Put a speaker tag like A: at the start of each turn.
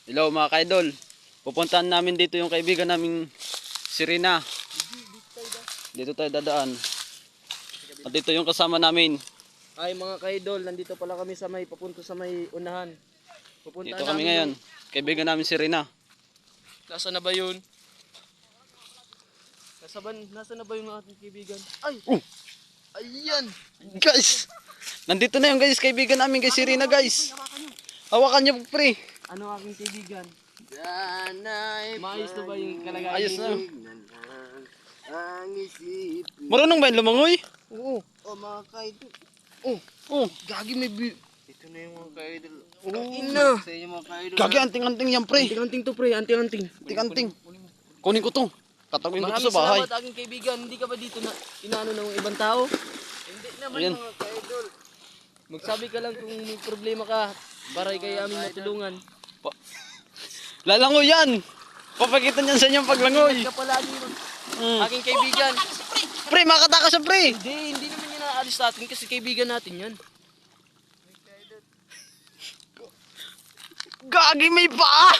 A: Hello mga kaidol. Pupuntahan namin dito yung kaibigan naming si Rina. Dito tayo dadaan. At dito yung kasama namin.
B: Ay mga kaidol, nandito pala kami sa may papunta sa may unahan. Pupuntahan
A: Dito kami
B: namin
A: ngayon. Kaibigan namin si Rina.
B: Nasa na ba yun? Nasa na ba yung ating kaibigan? Ay! Ayan!
A: Guys! Nandito na yung guys, kaibigan namin kay si Rina guys. Hawakan niyo pre.
B: Ano aking kaibigan? Maayos na ba yung kalagayan?
A: Ayos na.
C: Ang isipin.
A: Marunong ba yung lumangoy?
B: Oo.
C: O mga kaidol.
A: Oh.
B: Gagi may
C: Ito na yung mga kaidol.
B: ina!
C: Sa inyo mga kaidol.
A: Gagi anting-anting yan pre.
B: Anting-anting to pre, anting-anting.
A: Anting-anting. Kunin ko to. Tatagawin ko to
B: Maraming
A: sa bahay.
B: salamat aking kaibigan. Hindi ka ba dito na inaano ng ibang tao?
C: Hindi naman
A: Ayan.
C: mga kaidol.
B: Magsabi ka lang kung may problema ka. Baray kayo aming matulungan.
A: Lalangoy yan. Papakita niyan sa inyong paglangoy.
B: Ka palagi
A: Mm.
B: aking kaibigan.
A: Pre, makataka siya pre.
B: Hindi naman yan naalis sa atin kasi kaibigan natin yan.
A: Gagi may paa.